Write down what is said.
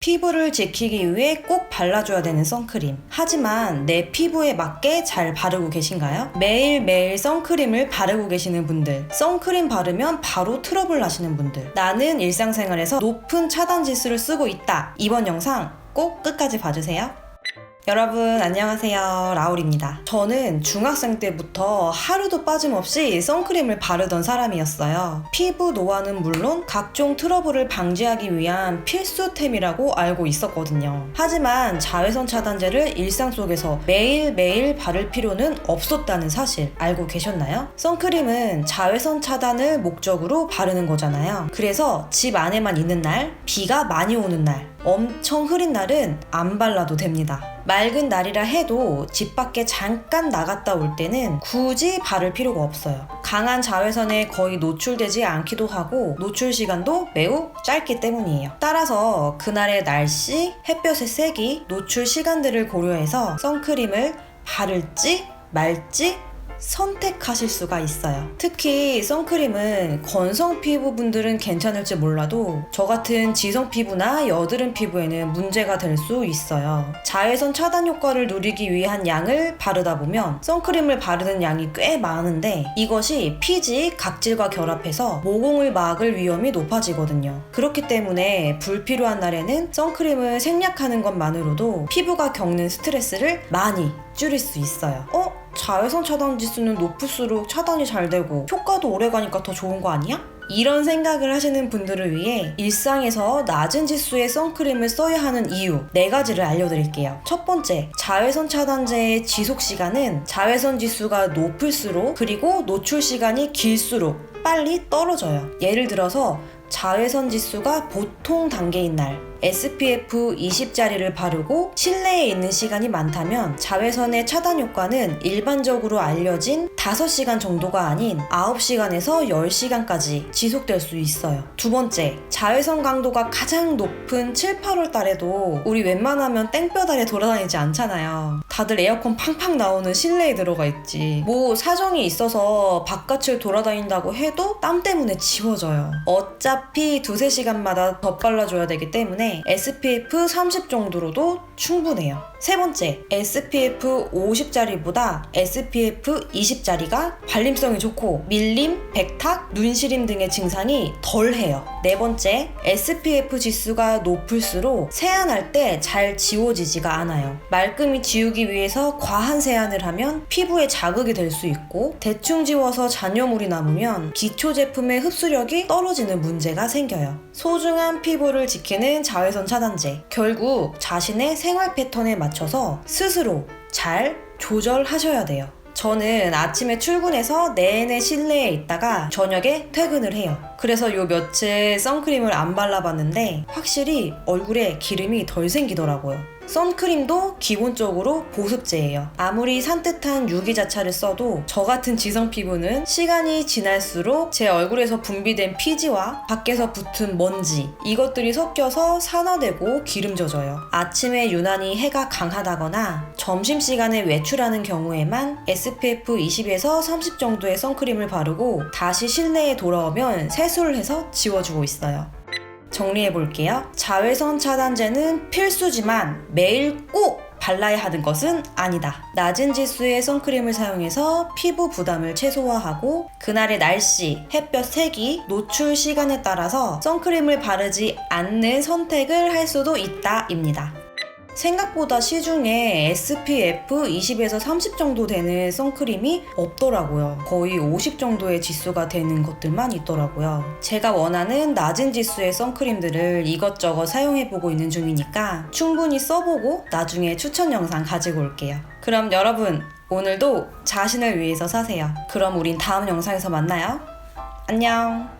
피부를 지키기 위해 꼭 발라줘야 되는 선크림. 하지만 내 피부에 맞게 잘 바르고 계신가요? 매일매일 선크림을 바르고 계시는 분들, 선크림 바르면 바로 트러블 나시는 분들, 나는 일상생활에서 높은 차단 지수를 쓰고 있다. 이번 영상 꼭 끝까지 봐주세요. 여러분 안녕하세요, 라울입니다. 저는 중학생 때부터 하루도 빠짐없이 선크림을 바르던 사람이었어요. 피부 노화는 물론 각종 트러블을 방지하기 위한 필수템이라고 알고 있었거든요. 하지만 자외선 차단제를 일상 속에서 매일매일 바를 필요는 없었다는 사실 알고 계셨나요? 선크림은 자외선 차단을 목적으로 바르는 거잖아요. 그래서 집 안에만 있는 날, 비가 많이 오는 날, 엄청 흐린 날은 안 발라도 됩니다. 맑은 날이라 해도 집 밖에 잠깐 나갔다 올 때는 굳이 바를 필요가 없어요. 강한 자외선에 거의 노출되지 않기도 하고 노출 시간도 매우 짧기 때문이에요. 따라서 그날의 날씨, 햇볕의 세기, 노출 시간들을 고려해서 선크림을 바를지 말지 선택하실 수가 있어요. 특히 선크림은 건성 피부분들은 괜찮을지 몰라도 저 같은 지성 피부나 여드름 피부에는 문제가 될 수 있어요. 자외선 차단 효과를 누리기 위한 양을 바르다 보면 선크림을 바르는 양이 꽤 많은데 이것이 피지, 각질과 결합해서 모공을 막을 위험이 높아지거든요. 그렇기 때문에 불필요한 날에는 선크림을 생략하는 것만으로도 피부가 겪는 스트레스를 많이 줄일 수 있어요. 자외선 차단 지수는 높을수록 차단이 잘 되고 효과도 오래 가니까 더 좋은 거 아니야? 이런 생각을 하시는 분들을 위해 일상에서 낮은 지수의 선크림을 써야 하는 이유 4가지를 알려드릴게요. 첫 번째, 자외선 차단제의 지속 시간은 자외선 지수가 높을수록 그리고 노출 시간이 길수록 빨리 떨어져요. 예를 들어서 자외선 지수가 보통 단계인 날 SPF 20짜리를 바르고 실내에 있는 시간이 많다면 자외선의 차단 효과는 일반적으로 알려진 5시간 정도가 아닌 9시간에서 10시간까지 지속될 수 있어요. 두 번째, 자외선 강도가 가장 높은 7, 8월 달에도 우리 웬만하면 땡볕 아래 돌아다니지 않잖아요. 다들 에어컨 팡팡 나오는 실내에 들어가 있지. 뭐 사정이 있어서 바깥을 돌아다닌다고 해도 땀 때문에 지워져요. 어차피 2-3시간마다 덧발라줘야 되기 때문에 SPF 30 정도로도 충분해요. 세 번째, SPF 50짜리보다 SPF 20짜리가 발림성이 좋고 밀림, 백탁, 눈시림 등의 증상이 덜해요. 네 번째, SPF 지수가 높을수록 세안할 때 잘 지워지지가 않아요. 말끔히 지우기 위해서 과한 세안을 하면 피부에 자극이 될 수 있고 대충 지워서 잔여물이 남으면 기초 제품의 흡수력이 떨어지는 문제가 생겨요. 소중한 피부를 지키는 자외선 차단제, 결국 자신의 생활 패턴에 맞춰서 스스로 잘 조절하셔야 돼요. 저는 아침에 출근해서 내내 실내에 있다가 저녁에 퇴근을 해요. 그래서 요 며칠 선크림을 안 발라봤는데 확실히 얼굴에 기름이 덜 생기더라고요. 선크림도 기본적으로 보습제예요. 아무리 산뜻한 유기자차를 써도 저 같은 지성 피부는 시간이 지날수록 제 얼굴에서 분비된 피지와 밖에서 붙은 먼지, 이것들이 섞여서 산화되고 기름져져요. 아침에 유난히 해가 강하다거나 점심시간에 외출하는 경우에만 SPF 20에서 30 정도의 선크림을 바르고 다시 실내에 돌아오면 세수를 해서 지워주고 있어요. 정리해볼게요. 자외선 차단제는 필수지만 매일 꼭 발라야 하는 것은 아니다. 낮은 지수의 선크림을 사용해서 피부 부담을 최소화하고 그날의 날씨, 햇볕 세기, 노출 시간에 따라서 선크림을 바르지 않는 선택을 할 수도 있다입니다. 생각보다 시중에 SPF 20에서 30 정도 되는 선크림이 없더라고요. 거의 50 정도의 지수가 되는 것들만 있더라고요. 제가 원하는 낮은 지수의 선크림들을 이것저것 사용해보고 있는 중이니까 충분히 써보고 나중에 추천 영상 가지고 올게요. 그럼 여러분, 오늘도 자신을 위해서 사세요. 그럼 우린 다음 영상에서 만나요. 안녕.